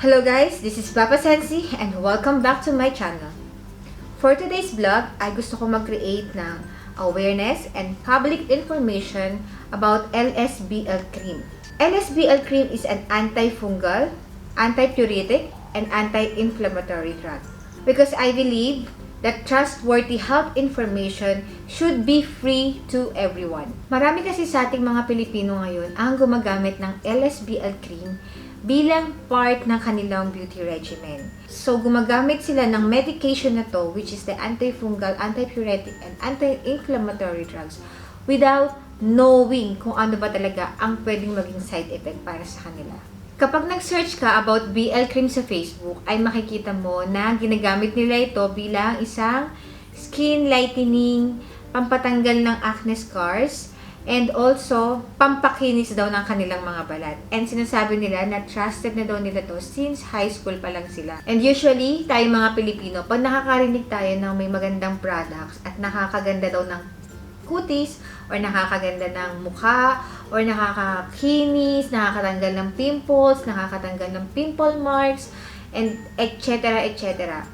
Hello guys, this is Papa Sensi and welcome back to my channel. For today's vlog, ay gusto ko mag-create ng awareness and public information about LSBL cream. LSBL cream is an antifungal, antipyretic, and anti-inflammatory drug. Because I believe that trustworthy health information should be free to everyone. Marami kasi sa ating mga Pilipino ngayon ang gumagamit ng LSBL cream bilang part ng kanilang beauty regimen. So, gumagamit sila ng medication na to, which is the antifungal, antipyretic, and anti-inflammatory drugs without knowing kung ano ba talaga ang pwedeng maging side effect para sa kanila. Kapag nag-search ka about BL cream sa Facebook, ay makikita mo na ginagamit nila ito bilang isang skin lightening, pampatanggal ng acne scars, and also, pampakinis daw ng kanilang mga balat. And sinasabi nila na trusted na daw nila to since high school pa lang sila. And usually, tayo mga Pilipino, pag nakakarinig tayo ng may magandang products at nakakaganda daw ng kutis, or nakakaganda ng mukha, or nakakakinis, nakakatanggal ng pimples, nakakatanggal ng pimple marks, and etc. etc.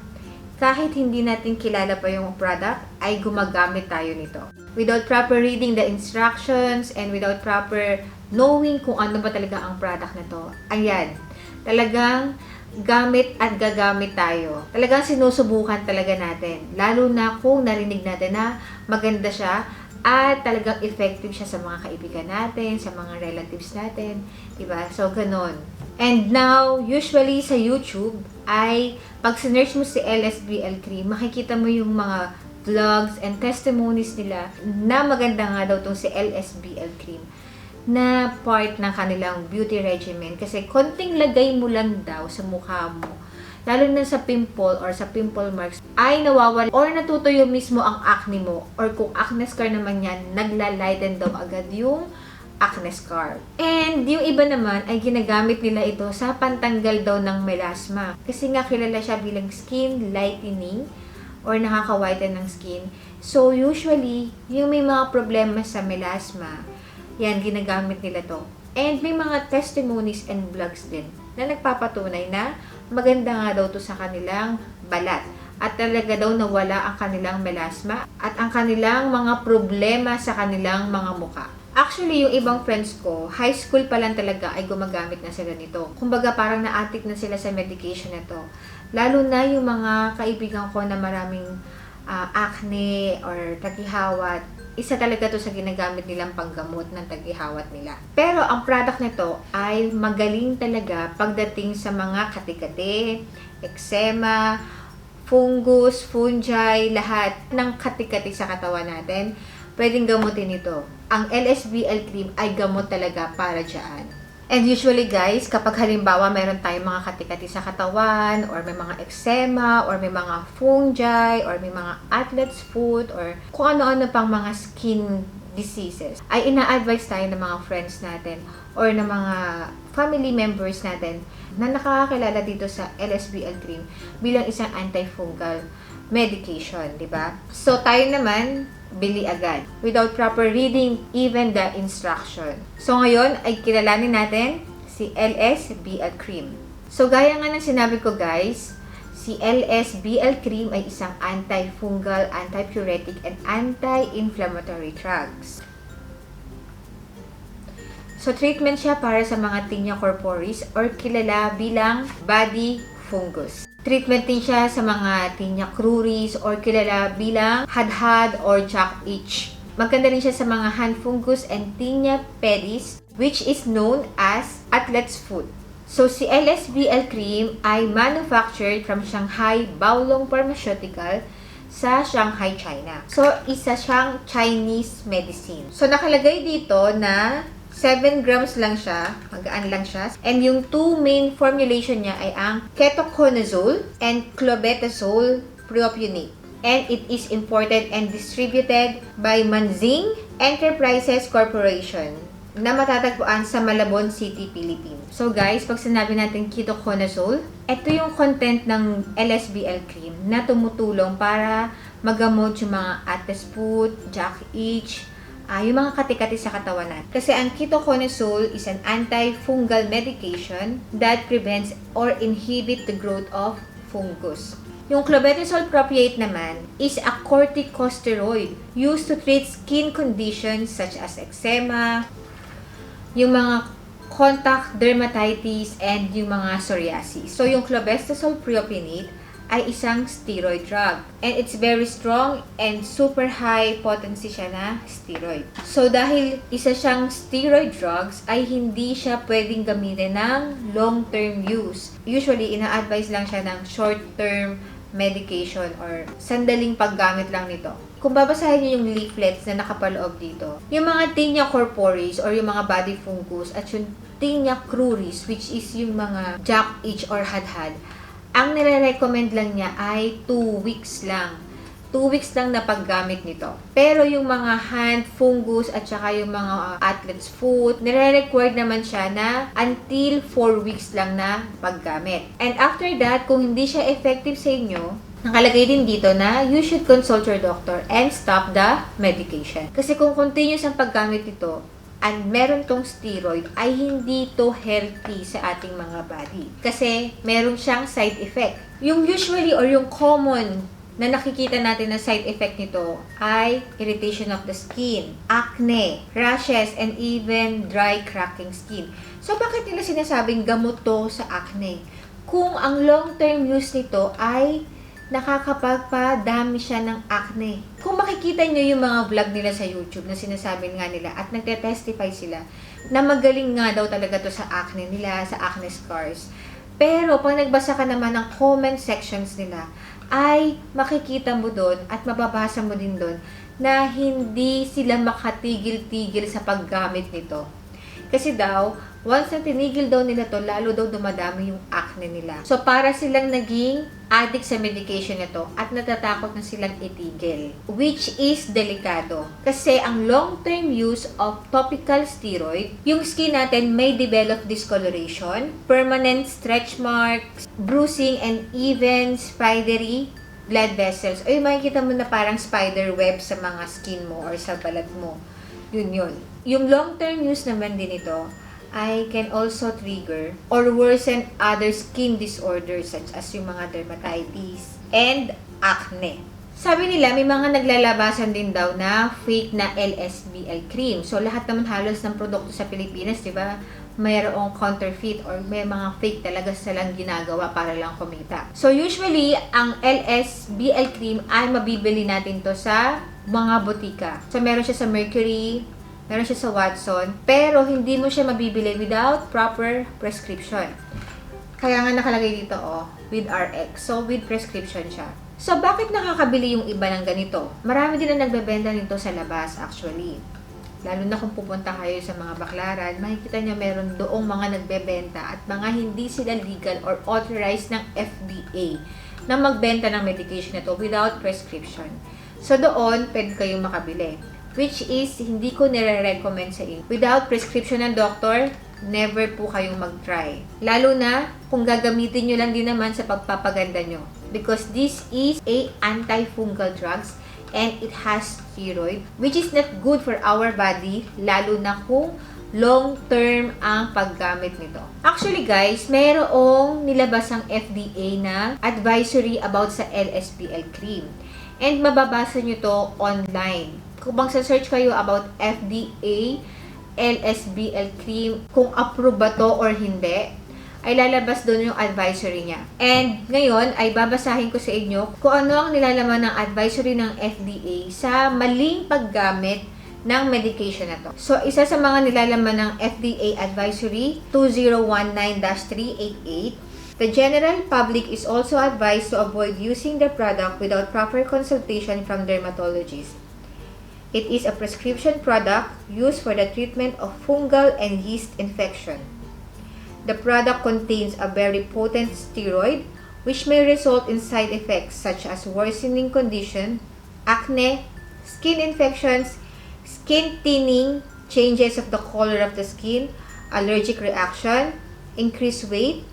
Kahit hindi natin kilala pa yung product, ay gumagamit tayo nito. Without proper reading the instructions and without proper knowing kung ano ba talaga ang product na to, ayan, talagang gamit at gagamit tayo. Talagang sinusubukan talaga natin. Lalo na kung narinig natin na maganda siya at talagang effective siya sa mga kaibigan natin, sa mga relatives natin, diba? So, ganon. And now, usually sa YouTube, ay pag sinerch mo si LSBL cream, makikita mo yung mga vlogs and testimonies nila na maganda nga daw tong si LSBL cream na part ng kanilang beauty regimen. Kasi konting lagay mo lang daw sa mukha mo, lalo na sa pimple or sa pimple marks, ay nawawala or natutuyo mismo ang acne mo. Or kung acne scar naman yan, naglalighten daw agad yung acne scar. And yung iba naman ay ginagamit nila ito sa pantanggal daw ng melasma. Kasi nga kilala siya bilang skin lightening or nakaka-whiten ng skin. So usually, yung may mga problema sa melasma, yan, ginagamit nila to. And may mga testimonies and vlogs din na nagpapatunay na maganda nga daw to sa kanilang balat. At talaga daw nawala ang kanilang melasma at ang kanilang mga problema sa kanilang mga muka. Actually, yung ibang friends ko, high school pa lang talaga ay gumagamit na sila nito. Kumbaga parang na-addict na sila sa medication na to. Lalo na yung mga kaibigan ko na maraming acne or tagihawat. Isa talaga to sa ginagamit nilang panggamot ng tagihawat nila. Pero ang product nito ay magaling talaga pagdating sa mga kati-kati, eczema, fungus, fungi, lahat ng kati-kati sa katawan natin, pwedeng gamutin ito. Ang LSBL cream ay gamot talaga para dyan. And usually guys, kapag halimbawa meron tayong mga kati-kati sa katawan, or may mga eczema, or may mga fungi, or may mga athlete's foot, or kung ano-ano pang mga skin diseases, ay ina-advise tayo ng mga friends natin, or ng mga family members natin, na nakakakilala dito sa LSBL cream bilang isang antifungal medication, di ba? So, tayo naman, bili agad without proper reading even the instruction. So, ngayon ay kilalanin natin si LSBL cream. So, gaya nga ng sinabi ko guys, si LSBL cream ay isang antifungal, antipyretic, and anti-inflammatory drugs. So, treatment siya para sa mga tinea corporis or kilala bilang body fungus. Treatment din siya sa mga tinea cruris or kilala bilang hadhad or jack itch. Maganda rin siya sa mga hand fungus and tinea pedis, which is known as athlete's foot. So, si LSBL cream ay manufactured from Shanghai Baolong Pharmaceutical sa Shanghai, China. So, isa siyang Chinese medicine. So, nakalagay dito na 7 grams lang siya, magaan lang siya. And yung two main formulation niya ay ang ketoconazole and clobetasol propionate. And it is imported and distributed by Manzing Enterprises Corporation na matatagpuan sa Malabon City, Philippines. So guys, pag sinabi natin ketoconazole, ito yung content ng LSBL cream na tumutulong para magamot yung mga athlete's foot, jack itch, yung mga kati-kati sa katawan natin. Kasi ang ketoconazole is an antifungal medication that prevents or inhibit the growth of fungus. Yung clobetasol propionate naman is a corticosteroid used to treat skin conditions such as eczema, yung mga contact dermatitis, and yung mga psoriasis. So, yung clobetasol propionate ay isang steroid drug. And it's very strong and super high potency siya na steroid. So, dahil isa siyang steroid drugs, ay hindi siya pwedeng gamitin ng long-term use. Usually, ina-advise lang siya ng short-term medication or sandaling paggamit lang nito. Kung babasahin niyo yung leaflets na nakapaloob dito, yung mga Tinea corporis or yung mga body fungus at yung Tinea cruris, which is yung mga jack itch or hadhad, ang nire-recommend lang niya ay 2 weeks lang. 2 weeks lang na paggamit nito. Pero yung mga hand fungus at saka yung mga athlete's foot, nire-required naman siya na until 4 weeks lang na paggamit. And after that, kung hindi siya effective sa inyo, nakalagay din dito na you should consult your doctor and stop the medication. Kasi kung continuous ang paggamit nito, and meron tong steroid, ay hindi to healthy sa ating mga body. Kasi meron siyang side effect. Yung usually or yung common na nakikita natin na side effect nito ay irritation of the skin, acne, rashes, and even dry cracking skin. So, bakit nila sinasabing gamot to sa acne? Kung ang long-term use nito ay nakakapagpadami siya ng acne. Kung makikita nyo yung mga vlog nila sa YouTube na sinasabi nga nila at nagte-testify sila na magaling nga daw talaga to sa acne nila, sa acne scars. Pero, pag nagbasa ka naman ng comment sections nila, ay makikita mo doon at mababasa mo din doon na hindi sila makatigil-tigil sa paggamit nito. Kasi daw, once na tinigil daw nila to, lalo daw dumadami yung acne nila. So, para silang naging addict sa medication na to at natatakot na silang itigil. Which is delikado. Kasi ang long-term use of topical steroid, yung skin natin may develop discoloration, permanent stretch marks, bruising, and even spidery blood vessels. O yung makikita mo na parang spider web sa mga skin mo or sa balat mo. Yun. Yung long-term use naman din ito ay can also trigger or worsen other skin disorders such as yung mga dermatitis and acne. Sabi nila, may mga naglalabasan din daw na fake na LSBL cream. So, lahat naman halos ng produkto sa Pilipinas, di ba, mayroong counterfeit or may mga fake talaga silang ginagawa para lang kumita. So, usually, ang LSBL cream ay mabibili natin to sa mga botika. So, meron siya sa Mercury, meron siya sa Watson, pero hindi mo siya mabibili without proper prescription. Kaya nga nakalagay dito, with RX. So, with prescription siya. So, bakit nakakabili yung iba ng ganito? Marami din na nagbebenta nito sa labas, actually. Lalo na kung pupunta kayo sa mga baklaran, makikita nyo meron doong mga nagbebenta at mga hindi sila legal or authorized ng FDA na magbenta ng medication na to without prescription. So, doon, pwede kayong makabili. Which is, hindi ko nire-recommend sa inyo. Without prescription ng doctor, never po kayong mag-try. Lalo na, kung gagamitin nyo lang din naman sa pagpapaganda nyo. Because this is a antifungal drugs and it has steroid, which is not good for our body, lalo na kung long-term ang paggamit nito. Actually guys, mayroong nilabas ang FDA na advisory about sa LSBL cream. And mababasa nyo to online. Kung bang sa-search kayo about FDA, LSBL cream, kung approve ba to or hindi, ay lalabas doon yung advisory niya. And ngayon ay babasahin ko sa inyo kung ano ang nilalaman ng advisory ng FDA sa maling paggamit ng medication na to. So, isa sa mga nilalaman ng FDA advisory 2019-388, the general public is also advised to avoid using the product without proper consultation from dermatologists. It is a prescription product used for the treatment of fungal and yeast infection. The product contains a very potent steroid which may result in side effects such as worsening condition, acne, skin infections, skin thinning, changes of the color of the skin, allergic reaction, increased weight,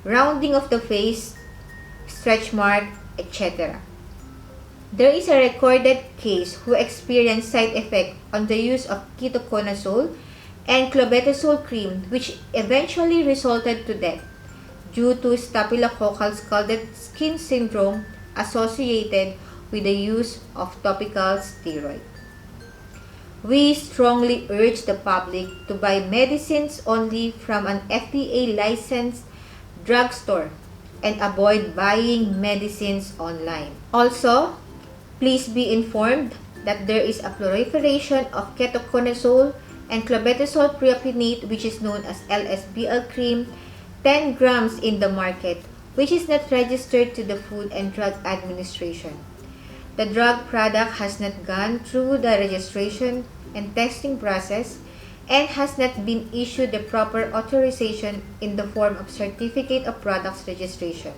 rounding of the face, stretch mark, etc. There is a recorded case who experienced side effect on the use of ketoconazole and clobetasol cream, which eventually resulted to death due to staphylococcal scalded skin syndrome associated with the use of topical steroid. We strongly urge the public to buy medicines only from an FDA-licensed drugstore and avoid buying medicines online. Also, please be informed that there is a proliferation of ketoconazole and clobetasol propionate, which is known as LSBL cream, 10 grams in the market, which is not registered to the Food and Drug Administration. The drug product has not gone through the registration and testing process and has not been issued the proper authorization in the form of Certificate of Products Registration.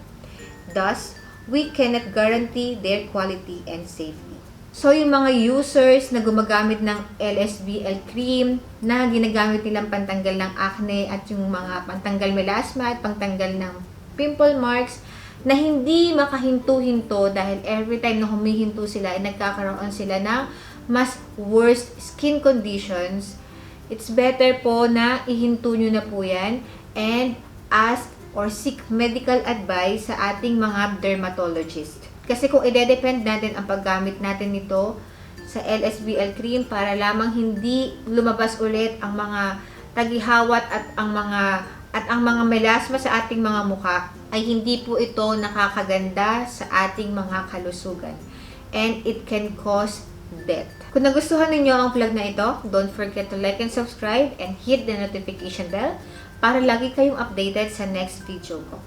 Thus, we cannot guarantee their quality and safety. So, yung mga users na gumagamit ng LSBL cream na ginagamit nilang pantanggal ng acne at yung mga pantanggal melasma at pantanggal ng pimple marks na hindi makahinto-hinto dahil every time na humihinto sila ay nagkakaroon sila ng mas worst skin conditions, it's better po na ihinto nyo na po yan and ask or seek medical advice sa ating mga dermatologist. Kasi kung i-depend natin ang paggamit natin nito sa LSBL cream para lamang hindi lumabas ulit ang mga tagihawat at ang mga melasma sa ating mga mukha, ay hindi po ito nakakaganda sa ating mga kalusugan. And it can cause death. Kung nagustuhan ninyo ang vlog na ito, don't forget to like and subscribe and hit the notification bell para lagi kayong updated sa next video ko.